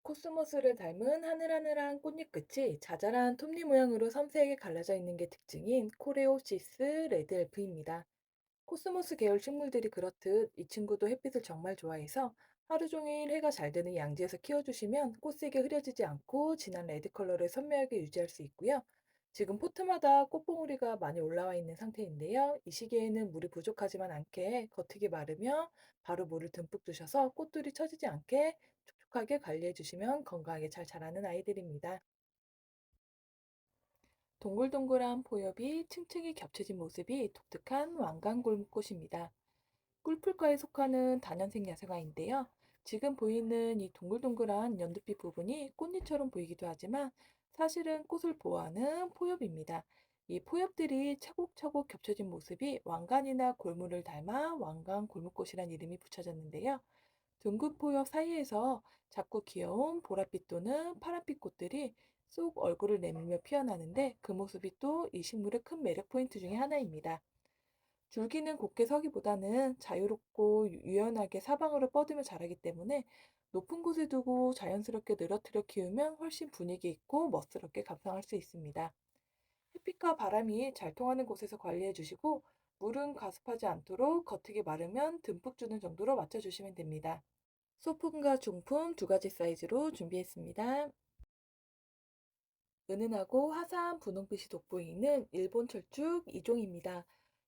코스모스를 닮은 하늘하늘한 꽃잎 끝이 자잘한 톱니 모양으로 섬세하게 갈라져 있는 게 특징인 코레오시스 레드 엘프입니다. 코스모스 계열 식물들이 그렇듯 이 친구도 햇빛을 정말 좋아해서 하루 종일 해가 잘 드는 양지에서 키워주시면 꽃색이 흐려지지 않고 진한 레드 컬러를 선명하게 유지할 수 있고요. 지금 포트마다 꽃봉오리가 많이 올라와 있는 상태인데요. 이 시기에는 물이 부족하지만 않게 겉흙이 마르며 바로 물을 듬뿍 주셔서 꽃들이 처지지 않게 촉촉하게 관리해 주시면 건강하게 잘 자라는 아이들입니다. 동글동글한 포엽이 층층이 겹쳐진 모습이 독특한 왕관골무꽃입니다. 꿀풀과에 속하는 다년생 야생화인데요. 지금 보이는 이 동글동글한 연두빛 부분이 꽃잎처럼 보이기도 하지만 사실은 꽃을 보호하는 포엽입니다. 이 포엽들이 차곡차곡 겹쳐진 모습이 왕관이나 골무를 닮아 왕관 골무꽃이란 이름이 붙여졌는데요. 둥근 포엽 사이에서 작고 귀여운 보랏빛 또는 파란빛 꽃들이 쏙 얼굴을 내밀며 피어나는데 그 모습이 또 이 식물의 큰 매력 포인트 중에 하나입니다. 줄기는 곧게 서기보다는 자유롭고 유연하게 사방으로 뻗으며 자라기 때문에 높은 곳에 두고 자연스럽게 늘어뜨려 키우면 훨씬 분위기 있고 멋스럽게 감상할 수 있습니다. 햇빛과 바람이 잘 통하는 곳에서 관리해 주시고 물은 가습하지 않도록 겉흙이 마르면 듬뿍 주는 정도로 맞춰주시면 됩니다. 소품과 중품 두 가지 사이즈로 준비했습니다. 은은하고 화사한 분홍빛이 돋보이는 일본 철쭉 2종입니다.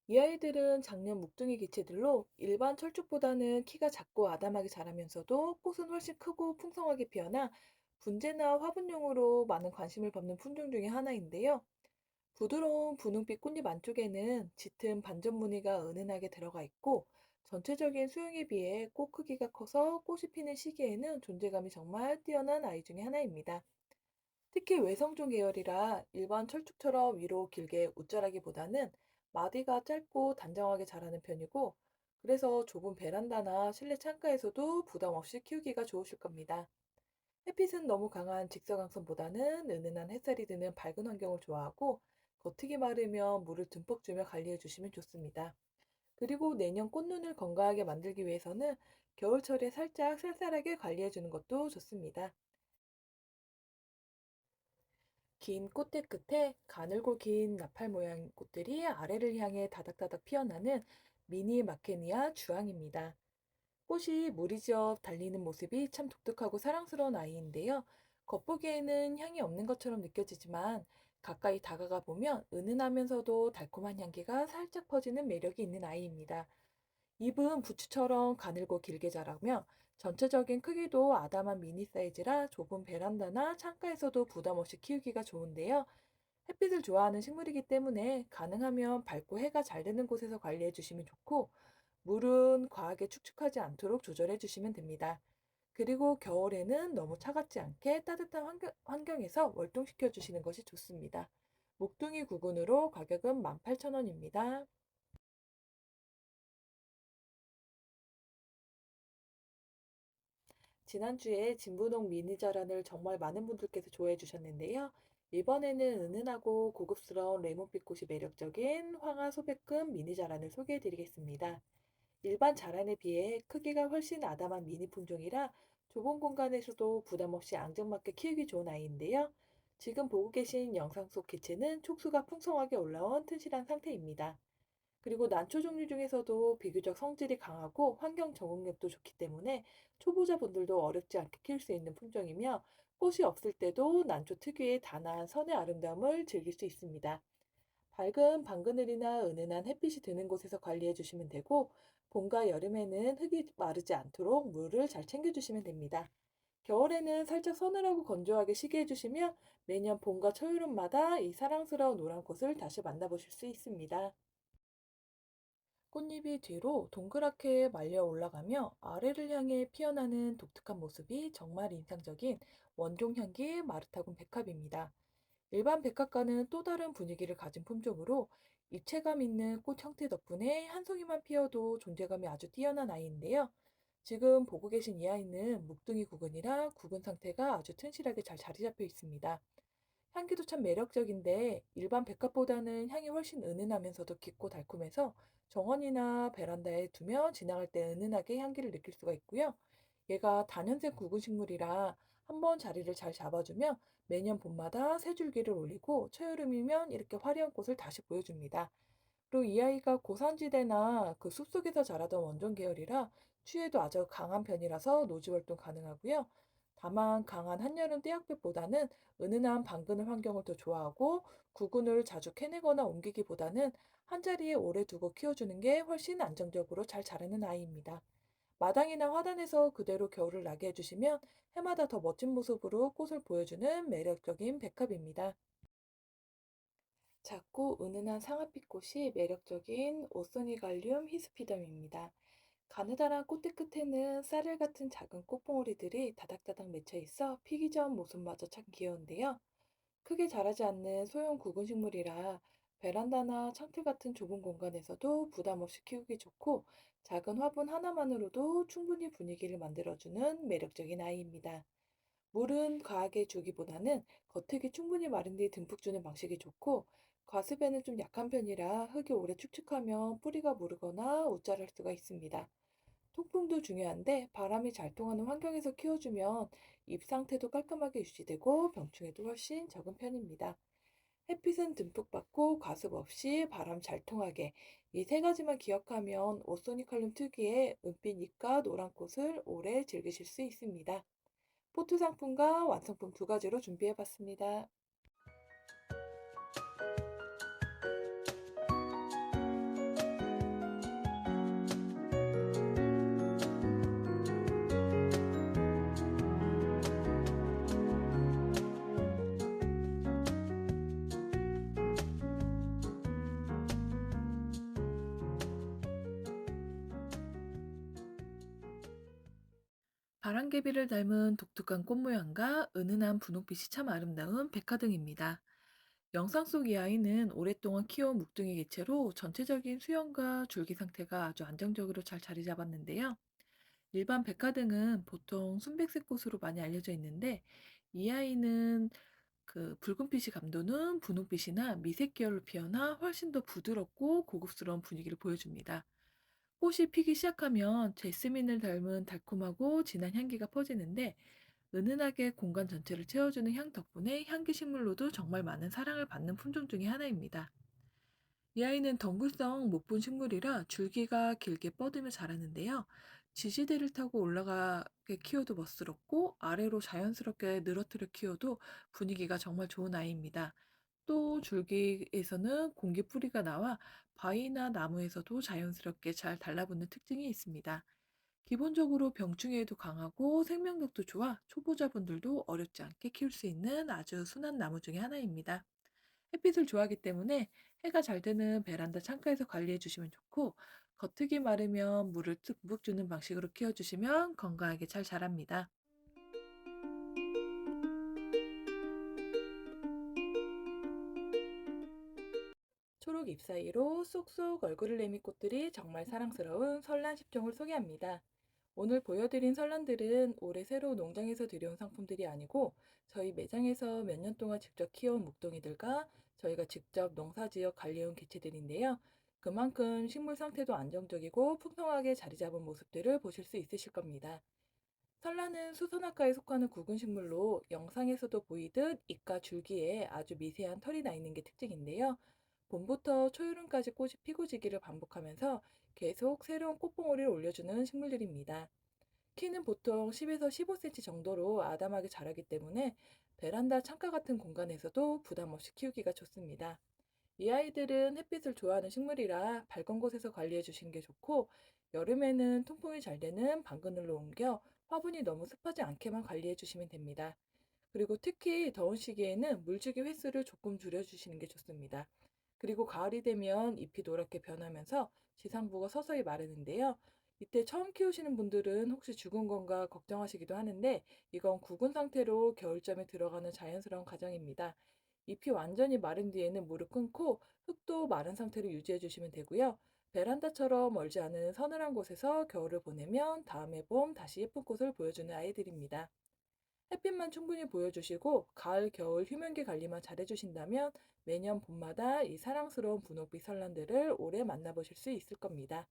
이 아이들은 작년 묵둥이 개체들로 일반 철쭉보다는 키가 작고 아담하게 자라면서도 꽃은 훨씬 크고 풍성하게 피어나 분재나 화분용으로 많은 관심을 받는 품종 중에 하나인데요. 부드러운 분홍빛 꽃잎 안쪽에는 짙은 반전 무늬가 은은하게 들어가 있고 전체적인 수영에 비해 꽃 크기가 커서 꽃이 피는 시기에는 존재감이 정말 뛰어난 아이 중에 하나입니다. 특히 외성종 계열이라 일반 철쭉처럼 위로 길게 웃자라기보다는 마디가 짧고 단정하게 자라는 편이고 그래서 좁은 베란다나 실내 창가에서도 부담 없이 키우기가 좋으실 겁니다. 햇빛은 너무 강한 직사광선보다는 은은한 햇살이 드는 밝은 환경을 좋아하고 겉흙이 마르면 물을 듬뿍 주며 관리해 주시면 좋습니다. 그리고 내년 꽃눈을 건강하게 만들기 위해서는 겨울철에 살짝 쌀쌀하게 관리해 주는 것도 좋습니다. 긴 꽃대 끝에 가늘고 긴 나팔 모양 꽃들이 아래를 향해 다닥다닥 피어나는 미니 마케니아 주황입니다. 꽃이 무리지어 달리는 모습이 참 독특하고 사랑스러운 아이인데요. 겉보기에는 향이 없는 것처럼 느껴지지만 가까이 다가가 보면 은은하면서도 달콤한 향기가 살짝 퍼지는 매력이 있는 아이입니다. 잎은 부추처럼 가늘고 길게 자라며 전체적인 크기도 아담한 미니 사이즈라 좁은 베란다나 창가에서도 부담 없이 키우기가 좋은데요. 햇빛을 좋아하는 식물이기 때문에 가능하면 밝고 해가 잘 되는 곳에서 관리해 주시면 좋고 물은 과하게 축축하지 않도록 조절해 주시면 됩니다. 그리고 겨울에는 너무 차갑지 않게 따뜻한 환경에서 월동시켜 주시는 것이 좋습니다. 목둥이 구근으로 가격은 18,000원입니다. 지난주에 진분홍 미니 자란을 정말 많은 분들께서 좋아해 주셨는데요. 이번에는 은은하고 고급스러운 레몬빛 꽃이 매력적인 황화 소백금 미니 자란을 소개해 드리겠습니다. 일반 자란에 비해 크기가 훨씬 아담한 미니 품종이라 좁은 공간에서도 부담 없이 앙증맞게 키우기 좋은 아이인데요. 지금 보고 계신 영상 속 개체는 촉수가 풍성하게 올라온 튼실한 상태입니다. 그리고 난초 종류 중에서도 비교적 성질이 강하고 환경 적응력도 좋기 때문에 초보자분들도 어렵지 않게 키울 수 있는 품종이며 꽃이 없을 때도 난초 특유의 단아한 선의 아름다움을 즐길 수 있습니다. 밝은 방그늘이나 은은한 햇빛이 드는 곳에서 관리해 주시면 되고 봄과 여름에는 흙이 마르지 않도록 물을 잘 챙겨 주시면 됩니다. 겨울에는 살짝 서늘하고 건조하게 쉬게 해주시면 매년 봄과 초여름마다 이 사랑스러운 노란 꽃을 다시 만나보실 수 있습니다. 꽃잎이 뒤로 동그랗게 말려 올라가며 아래를 향해 피어나는 독특한 모습이 정말 인상적인 원종향기 마르타군 백합입니다. 일반 백합과는 또 다른 분위기를 가진 품종으로 입체감 있는 꽃 형태 덕분에 한 송이만 피어도 존재감이 아주 뛰어난 아이인데요. 지금 보고 계신 이 아이는 묵둥이 구근이라 구근 상태가 아주 튼실하게 잘 자리 잡혀 있습니다. 향기도 참 매력적인데 일반 백합보다는 향이 훨씬 은은하면서도 깊고 달콤해서 정원이나 베란다에 두면 지나갈 때 은은하게 향기를 느낄 수가 있고요. 얘가 다년생 구근 식물이라 한번 자리를 잘 잡아주면 매년 봄마다 새 줄기를 올리고 초여름이면 이렇게 화려한 꽃을 다시 보여줍니다. 그리고 이 아이가 고산지대나 그 숲속에서 자라던 원종 계열이라 추위에도 아주 강한 편이라서 노지 활동 가능하고요. 다만 강한 한여름 떼약볕보다는 은은한 방그늘 환경을 더 좋아하고 구근을 자주 캐내거나 옮기기보다는 한 자리에 오래 두고 키워주는 게 훨씬 안정적으로 잘 자라는 아이입니다. 마당이나 화단에서 그대로 겨울을 나게 해주시면 해마다 더 멋진 모습으로 꽃을 보여주는 매력적인 백합입니다. 작고 은은한 상아빛 꽃이 매력적인 오소니갈륨 히스피덤입니다. 가느다란 꽃대 끝에는 쌀알 같은 작은 꽃봉오리들이 다닥다닥 맺혀 있어 피기 전 모습마저 참 귀여운데요. 크게 자라지 않는 소형 구근식물이라 베란다나 창틀 같은 좁은 공간에서도 부담 없이 키우기 좋고 작은 화분 하나만으로도 충분히 분위기를 만들어주는 매력적인 아이입니다. 물은 과하게 주기보다는 겉흙이 충분히 마른 뒤 듬뿍 주는 방식이 좋고 과습에는 좀 약한 편이라 흙이 오래 축축하면 뿌리가 무르거나 웃자랄 수가 있습니다. 통풍도 중요한데 바람이 잘 통하는 환경에서 키워주면 잎 상태도 깔끔하게 유지되고 병충해도 훨씬 적은 편입니다. 햇빛은 듬뿍 받고 과습 없이 바람 잘 통하게 이 세 가지만 기억하면 오소니칼륨 특유의 은빛 잎과 노란 꽃을 오래 즐기실 수 있습니다. 포트 상품과 완성품 두 가지로 준비해 봤습니다. 바람개비를 닮은 독특한 꽃 모양과 은은한 분홍빛이 참 아름다운 백화등입니다. 영상 속 이 아이는 오랫동안 키워온 묵둥이 개체로 전체적인 수영과 줄기 상태가 아주 안정적으로 잘 자리 잡았는데요. 일반 백화등은 보통 순백색 꽃으로 많이 알려져 있는데 이 아이는 그 붉은빛이 감도는 분홍빛이나 미색 계열로 피어나 훨씬 더 부드럽고 고급스러운 분위기를 보여줍니다. 꽃이 피기 시작하면 제스민을 닮은 달콤하고 진한 향기가 퍼지는데 은은하게 공간 전체를 채워주는 향 덕분에 향기 식물로도 정말 많은 사랑을 받는 품종 중에 하나입니다. 이 아이는 덩굴성 못 본 식물이라 줄기가 길게 뻗으며 자라는데요. 지지대를 타고 올라가게 키워도 멋스럽고 아래로 자연스럽게 늘어뜨려 키워도 분위기가 정말 좋은 아이입니다. 또 줄기에서는 공기 뿌리가 나와 바위나 나무에서도 자연스럽게 잘 달라붙는 특징이 있습니다. 기본적으로 병충해에도 강하고 생명력도 좋아 초보자분들도 어렵지 않게 키울 수 있는 아주 순한 나무 중에 하나입니다. 햇빛을 좋아하기 때문에 해가 잘 드는 베란다 창가에서 관리해 주시면 좋고 겉흙이 마르면 물을 듬뿍 주는 방식으로 키워주시면 건강하게 잘 자랍니다. 초록 잎 사이로 쏙쏙 얼굴을 내민 꽃들이 정말 사랑스러운 설란 10종을 소개합니다. 오늘 보여드린 설란들은 올해 새로 농장에서 들여온 상품들이 아니고 저희 매장에서 몇 년 동안 직접 키워온 묵동이들과 저희가 직접 농사지어 관리해온 개체들인데요. 그만큼 식물 상태도 안정적이고 풍성하게 자리 잡은 모습들을 보실 수 있으실 겁니다. 설란은 수선화과에 속하는 굵은 식물로 영상에서도 보이듯 잎과 줄기에 아주 미세한 털이 나 있는 게 특징인데요. 봄부터 초여름까지 꽃이 피고 지기를 반복하면서 계속 새로운 꽃봉오리를 올려주는 식물들입니다. 키는 보통 10에서 15cm 정도로 아담하게 자라기 때문에 베란다 창가 같은 공간에서도 부담 없이 키우기가 좋습니다. 이 아이들은 햇빛을 좋아하는 식물이라 밝은 곳에서 관리해 주시는 게 좋고 여름에는 통풍이 잘 되는 방그늘로 옮겨 화분이 너무 습하지 않게만 관리해 주시면 됩니다. 그리고 특히 더운 시기에는 물주기 횟수를 조금 줄여주시는 게 좋습니다. 그리고 가을이 되면 잎이 노랗게 변하면서 지상부가 서서히 마르는데요. 이때 처음 키우시는 분들은 혹시 죽은 건가 걱정하시기도 하는데 이건 굵은 상태로 겨울잠에 들어가는 자연스러운 과정입니다. 잎이 완전히 마른 뒤에는 물을 끊고 흙도 마른 상태로 유지해 주시면 되고요. 베란다처럼 멀지 않은 서늘한 곳에서 겨울을 보내면 다음해 봄 다시 예쁜 꽃을 보여주는 아이들입니다. 햇빛만 충분히 보여주시고 가을, 겨울 휴면기 관리만 잘해주신다면 매년 봄마다 이 사랑스러운 분홍빛 설란들을 오래 만나보실 수 있을 겁니다.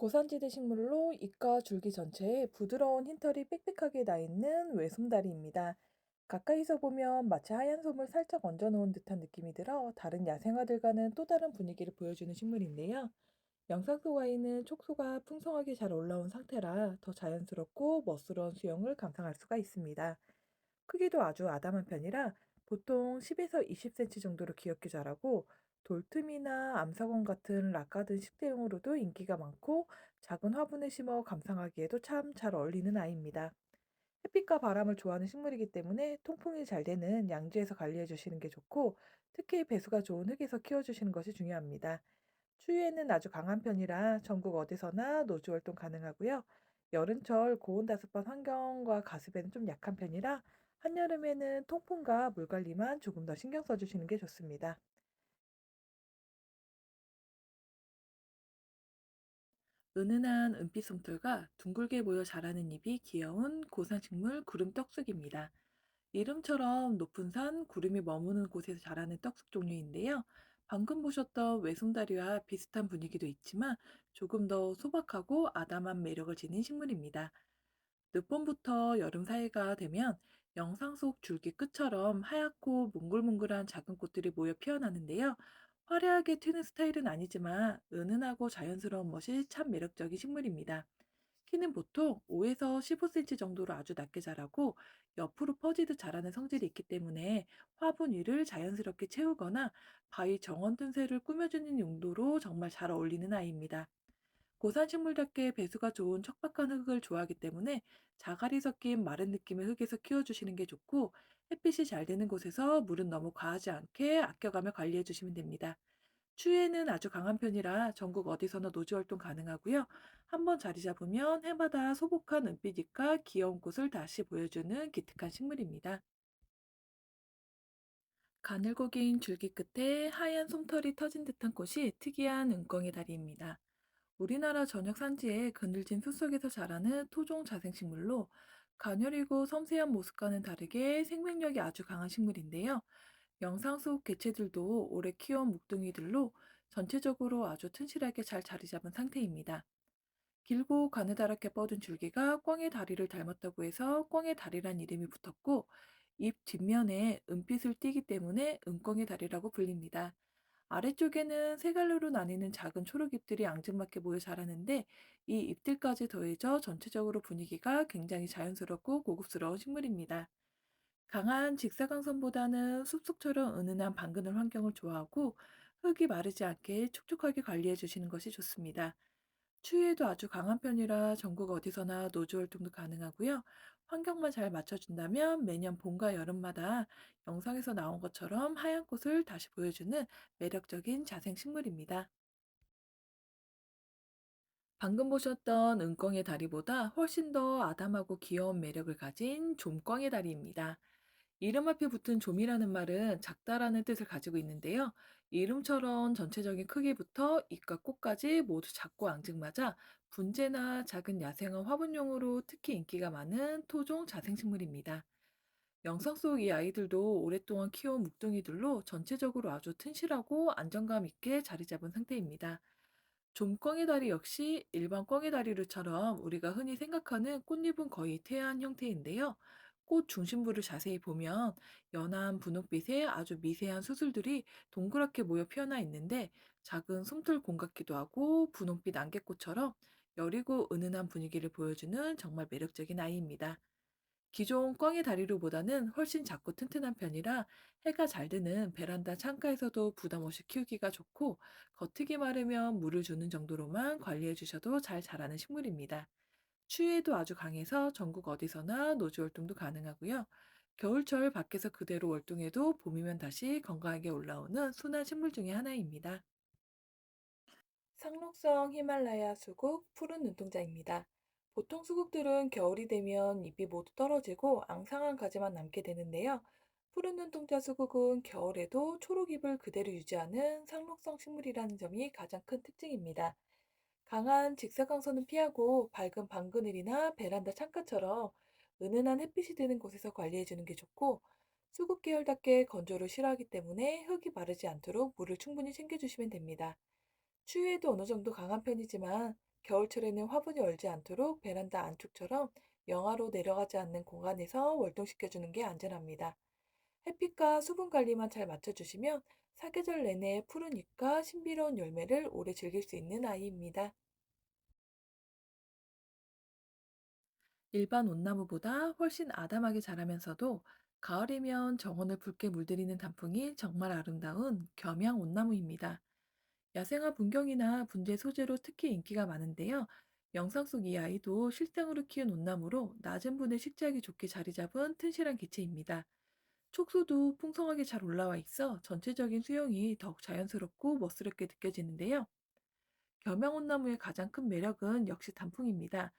고산지대 식물로 잎과 줄기 전체에 부드러운 흰털이 빽빽하게 나 있는 외솜다리입니다. 가까이서 보면 마치 하얀 솜을 살짝 얹어 놓은 듯한 느낌이 들어 다른 야생화들과는 또 다른 분위기를 보여주는 식물인데요. 영상 속 아이는 촉수가 풍성하게 잘 올라온 상태라 더 자연스럽고 멋스러운 수영을 감상할 수가 있습니다. 크기도 아주 아담한 편이라 보통 10에서 20cm 정도로 귀엽게 자라고 돌틈이나 암사권 같은 락가든 식대용으로도 인기가 많고 작은 화분에 심어 감상하기에도 참 잘 어울리는 아이입니다. 햇빛과 바람을 좋아하는 식물이기 때문에 통풍이 잘 되는 양지에서 관리해 주시는 게 좋고 특히 배수가 좋은 흙에서 키워 주시는 것이 중요합니다. 추위에는 아주 강한 편이라 전국 어디서나 노주 활동 가능하고요. 여름철 고온다습한 환경과 가습에는 좀 약한 편이라 한여름에는 통풍과 물 관리만 조금 더 신경 써주시는 게 좋습니다. 은은한 은빛 솜털과 둥글게 모여 자라는 잎이 귀여운 고산식물 구름떡쑥입니다. 이름처럼 높은 산, 구름이 머무는 곳에서 자라는 떡쑥 종류인데요. 방금 보셨던 외송다리와 비슷한 분위기도 있지만 조금 더 소박하고 아담한 매력을 지닌 식물입니다. 늦봄부터 여름 사이가 되면 영상 속 줄기 끝처럼 하얗고 몽글몽글한 작은 꽃들이 모여 피어나는데요. 화려하게 튀는 스타일은 아니지만 은은하고 자연스러운 멋이 참 매력적인 식물입니다. 키는 보통 5에서 15cm 정도로 아주 낮게 자라고 옆으로 퍼지듯 자라는 성질이 있기 때문에 화분 위를 자연스럽게 채우거나 바위 정원 틈새를 꾸며주는 용도로 정말 잘 어울리는 아이입니다. 고산식물답게 배수가 좋은 척박한 흙을 좋아하기 때문에 자갈이 섞인 마른 느낌의 흙에서 키워주시는 게 좋고 햇빛이 잘 되는 곳에서 물은 너무 과하지 않게 아껴가며 관리해 주시면 됩니다. 추위에는 아주 강한 편이라 전국 어디서나 노지 활동 가능하고요. 한번 자리 잡으면 해마다 소복한 은빛잎과 귀여운 꽃을 다시 보여주는 기특한 식물입니다. 가늘고 긴 줄기 끝에 하얀 솜털이 터진 듯한 꽃이 특이한 은광의 다리입니다. 우리나라 전역 산지의 그늘진 숲속에서 자라는 토종 자생식물로 가녀리고 섬세한 모습과는 다르게 생명력이 아주 강한 식물인데요. 영상 속 개체들도 오래 키워온 묵둥이들로 전체적으로 아주 튼실하게 잘 자리 잡은 상태입니다. 길고 가느다랗게 뻗은 줄기가 꿩의 다리를 닮았다고 해서 꿩의 다리란 이름이 붙었고, 잎 뒷면에 은빛을 띠기 때문에 은꿩의 다리라고 불립니다. 아래쪽에는 세 갈래로 나뉘는 작은 초록잎들이 앙증맞게 모여 자라는데 이 잎들까지 더해져 전체적으로 분위기가 굉장히 자연스럽고 고급스러운 식물입니다. 강한 직사광선보다는 숲속처럼 은은한 방그늘 환경을 좋아하고 흙이 마르지 않게 촉촉하게 관리해 주시는 것이 좋습니다. 추위에도 아주 강한 편이라 전국 어디서나 노조 활동도 가능하고요. 환경만 잘 맞춰준다면 매년 봄과 여름마다 영상에서 나온 것처럼 하얀 꽃을 다시 보여주는 매력적인 자생식물입니다. 방금 보셨던 은광의 다리보다 훨씬 더 아담하고 귀여운 매력을 가진 좀광의 다리입니다. 이름 앞에 붙은 좀이라는 말은 작다라는 뜻을 가지고 있는데요. 이름처럼 전체적인 크기부터 잎과 꽃까지 모두 작고 앙증맞아 분재나 작은 야생화 화분용으로 특히 인기가 많은 토종 자생식물입니다. 영상 속 이 아이들도 오랫동안 키워온 묵둥이들로 전체적으로 아주 튼실하고 안정감 있게 자리 잡은 상태입니다. 좀꽝의 다리 역시 일반 꽝의 다리류처럼 우리가 흔히 생각하는 꽃잎은 거의 태아한 형태인데요. 꽃 중심부를 자세히 보면 연한 분홍빛의 아주 미세한 수술들이 동그랗게 모여 피어나 있는데 작은 솜털 공 같기도 하고 분홍빛 안개꽃처럼 여리고 은은한 분위기를 보여주는 정말 매력적인 아이입니다. 기존 꽝의 다리류보다는 훨씬 작고 튼튼한 편이라 해가 잘 드는 베란다 창가에서도 부담 없이 키우기가 좋고 겉흙이 마르면 물을 주는 정도로만 관리해 주셔도 잘 자라는 식물입니다. 추위에도 아주 강해서 전국 어디서나 노지 활동도 가능하고요. 겨울철 밖에서 그대로 월동해도 봄이면 다시 건강하게 올라오는 순한 식물 중에 하나입니다. 상록성 히말라야 수국 푸른 눈동자입니다. 보통 수국들은 겨울이 되면 잎이 모두 떨어지고 앙상한 가지만 남게 되는데요. 푸른 눈동자 수국은 겨울에도 초록잎을 그대로 유지하는 상록성 식물이라는 점이 가장 큰 특징입니다. 강한 직사광선은 피하고 밝은 방그늘이나 베란다 창가처럼 은은한 햇빛이 드는 곳에서 관리해주는 게 좋고 수국 계열답게 건조를 싫어하기 때문에 흙이 마르지 않도록 물을 충분히 챙겨주시면 됩니다. 추위에도 어느 정도 강한 편이지만 겨울철에는 화분이 얼지 않도록 베란다 안쪽처럼 영하로 내려가지 않는 공간에서 월동시켜주는 게 안전합니다. 햇빛과 수분 관리만 잘 맞춰주시면 사계절 내내 푸른 잎과 신비로운 열매를 오래 즐길 수 있는 아이입니다. 일반 온나무보다 훨씬 아담하게 자라면서도 가을이면 정원을 붉게 물들이는 단풍이 정말 아름다운 겸양 온나무입니다. 야생화 분경이나 분재 소재로 특히 인기가 많은데요. 영상 속 이 아이도 실생으로 키운 온나무로 낮은 분에 식재하기 좋게 자리 잡은 튼실한 기체입니다. 촉수도 풍성하게 잘 올라와 있어 전체적인 수영이 더욱 자연스럽고 멋스럽게 느껴지는데요. 겸양온나무의 가장 큰 매력은 역시 단풍입니다.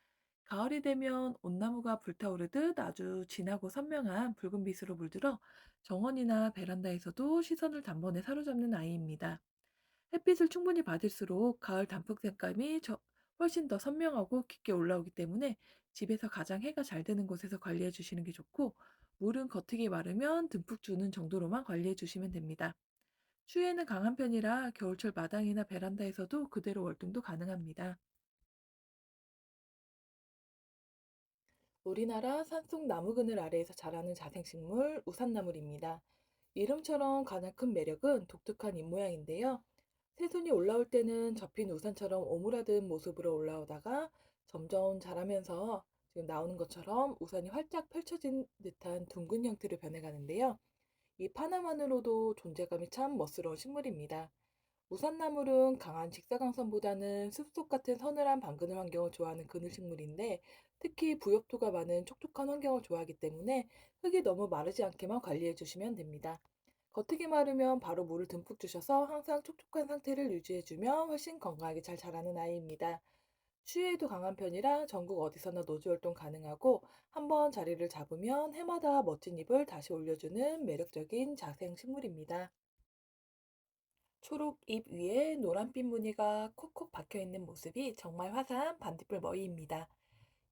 가을이 되면 온나무가 불타오르듯 아주 진하고 선명한 붉은 빛으로 물들어 정원이나 베란다에서도 시선을 단번에 사로잡는 아이입니다. 햇빛을 충분히 받을수록 가을 단풍 색감이 훨씬 더 선명하고 깊게 올라오기 때문에 집에서 가장 해가 잘 드는 곳에서 관리해 주시는 게 좋고, 물은 겉흙이 마르면 듬뿍 주는 정도로만 관리해 주시면 됩니다. 추위에는 강한 편이라 겨울철 마당이나 베란다에서도 그대로 월등도 가능합니다. 우리나라 산속 나무 그늘 아래에서 자라는 자생식물 우산나물입니다. 이름처럼 가장 큰 매력은 독특한 잎모양인데요. 새순이 올라올 때는 접힌 우산처럼 오므라든 모습으로 올라오다가 점점 자라면서 지금 나오는 것처럼 우산이 활짝 펼쳐진 듯한 둥근 형태로 변해가는데요. 잎 하나만으로도 존재감이 참 멋스러운 식물입니다. 우산나물은 강한 직사광선보다는 숲속 같은 서늘한 방그늘 환경을 좋아하는 그늘식물인데, 특히 부엽토가 많은 촉촉한 환경을 좋아하기 때문에 흙이 너무 마르지 않게만 관리해 주시면 됩니다. 겉흙이 마르면 바로 물을 듬뿍 주셔서 항상 촉촉한 상태를 유지해 주면 훨씬 건강하게 잘 자라는 아이입니다. 추위에도 강한 편이라 전국 어디서나 노지 활동 가능하고, 한번 자리를 잡으면 해마다 멋진 잎을 다시 올려주는 매력적인 자생 식물입니다. 초록 잎 위에 노란빛 무늬가 콕콕 박혀 있는 모습이 정말 화사한 반딧불 머리입니다.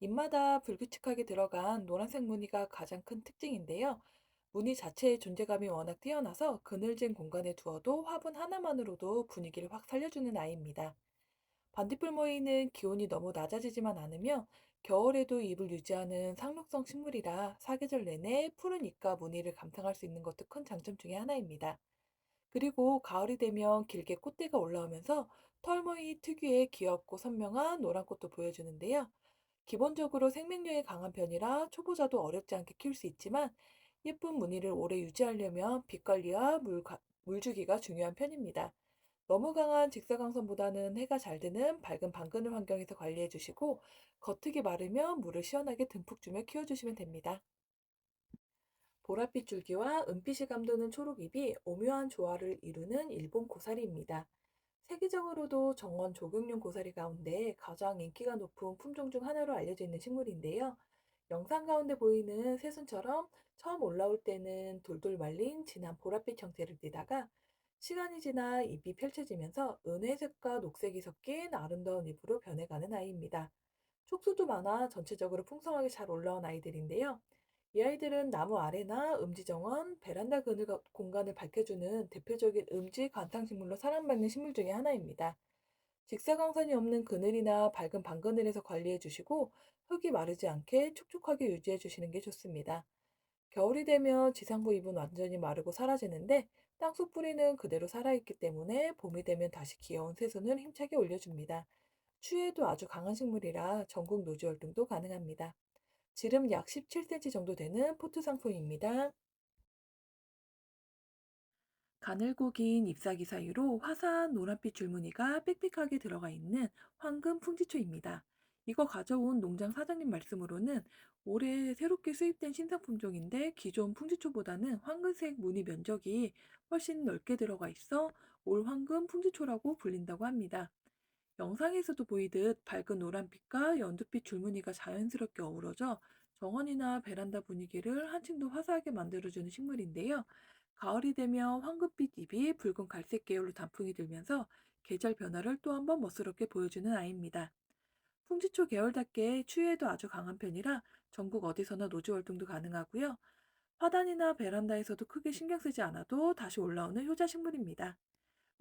잎마다 불규칙하게 들어간 노란색 무늬가 가장 큰 특징인데요. 무늬 자체의 존재감이 워낙 뛰어나서 그늘진 공간에 두어도 화분 하나만으로도 분위기를 확 살려주는 아이입니다. 반딧불 모이는 기온이 너무 낮아지지만 않으며 겨울에도 잎을 유지하는 상록성 식물이라 사계절 내내 푸른 잎과 무늬를 감상할 수 있는 것도 큰 장점 중에 하나입니다. 그리고 가을이 되면 길게 꽃대가 올라오면서 털모이 특유의 귀엽고 선명한 노란 꽃도 보여주는데요. 기본적으로 생명력이 강한 편이라 초보자도 어렵지 않게 키울 수 있지만, 예쁜 무늬를 오래 유지하려면 빛 관리와 물 주기가 중요한 편입니다. 너무 강한 직사광선보다는 해가 잘 드는 밝은 방그늘 환경에서 관리해 주시고, 겉흙이 마르면 물을 시원하게 듬뿍 주며 키워주시면 됩니다. 보랏빛 줄기와 은빛이 감도는 초록잎이 오묘한 조화를 이루는 일본 고사리입니다. 세계적으로도 정원 조경용 고사리 가운데 가장 인기가 높은 품종 중 하나로 알려져 있는 식물인데요. 영상 가운데 보이는 새순처럼 처음 올라올 때는 돌돌 말린 진한 보랏빛 형태를 띠다가, 시간이 지나 잎이 펼쳐지면서 은회색과 녹색이 섞인 아름다운 잎으로 변해가는 아이입니다. 촉수도 많아 전체적으로 풍성하게 잘 올라온 아이들인데요. 이 아이들은 나무 아래나 음지 정원, 베란다 그늘 공간을 밝혀주는 대표적인 음지 관상식물로 사랑받는 식물 중에 하나입니다. 직사광선이 없는 그늘이나 밝은 방그늘에서 관리해 주시고, 흙이 마르지 않게 촉촉하게 유지해 주시는 게 좋습니다. 겨울이 되면 지상부 잎은 완전히 마르고 사라지는데, 땅속 뿌리는 그대로 살아있기 때문에 봄이 되면 다시 귀여운 새순을 힘차게 올려줍니다. 추위에도 아주 강한 식물이라 전국 노지 활동도 가능합니다. 지름 약 17cm 정도 되는 포트 상품입니다. 가늘고 긴 잎사귀 사이로 화사한 노란빛 줄무늬가 빽빽하게 들어가 있는 황금 풍지초입니다. 이거 가져온 농장 사장님 말씀으로는 올해 새롭게 수입된 신상 품종인데 기존 풍지초보다는 황금색 무늬 면적이 훨씬 넓게 들어가 있어 올 황금 풍지초라고 불린다고 합니다. 영상에서도 보이듯 밝은 노란빛과 연두빛 줄무늬가 자연스럽게 어우러져 정원이나 베란다 분위기를 한층 더 화사하게 만들어주는 식물인데요. 가을이 되면 황금빛 잎이 붉은 갈색 계열로 단풍이 들면서 계절 변화를 또 한 번 멋스럽게 보여주는 아이입니다. 풍지초 계열답게 추위에도 아주 강한 편이라 전국 어디서나 노지 활동도 가능하고요. 화단이나 베란다에서도 크게 신경 쓰지 않아도 다시 올라오는 효자 식물입니다.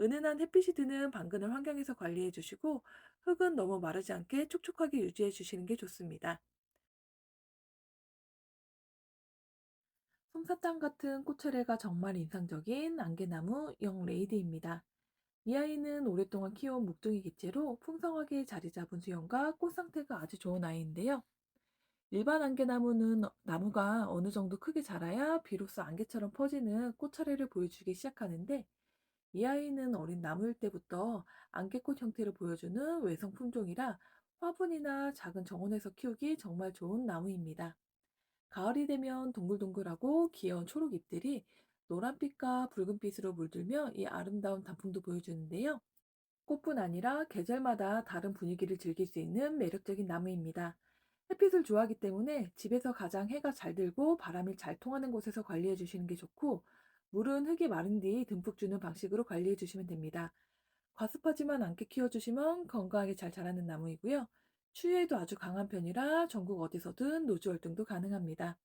은은한 햇빛이 드는 방그늘 환경에서 관리해 주시고 흙은 너무 마르지 않게 촉촉하게 유지해 주시는 게 좋습니다. 솜사탕 같은 꽃차례가 정말 인상적인 안개나무 영레이드입니다. 이 아이는 오랫동안 키워온 묵둥이 개체로 풍성하게 자리 잡은 수영과 꽃 상태가 아주 좋은 아이인데요. 일반 안개나무는 나무가 어느 정도 크게 자라야 비로소 안개처럼 퍼지는 꽃차례를 보여주기 시작하는데 이 아이는 어린 나무일 때부터 안개꽃 형태를 보여주는 외성 품종이라 화분이나 작은 정원에서 키우기 정말 좋은 나무입니다. 가을이 되면 동글동글하고 귀여운 초록 잎들이 노란빛과 붉은빛으로 물들며 이 아름다운 단풍도 보여주는데요. 꽃뿐 아니라 계절마다 다른 분위기를 즐길 수 있는 매력적인 나무입니다. 햇빛을 좋아하기 때문에 집에서 가장 해가 잘 들고 바람이 잘 통하는 곳에서 관리해 주시는 게 좋고, 물은 흙이 마른 뒤 듬뿍 주는 방식으로 관리해 주시면 됩니다. 과습하지만 않게 키워주시면 건강하게 잘 자라는 나무이고요. 추위에도 아주 강한 편이라 전국 어디서든 노주 활동도 가능합니다.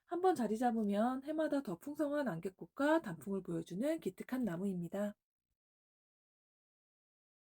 한번 자리 잡으면 해마다 더 풍성한 안개꽃과 단풍을 보여주는 기특한 나무입니다.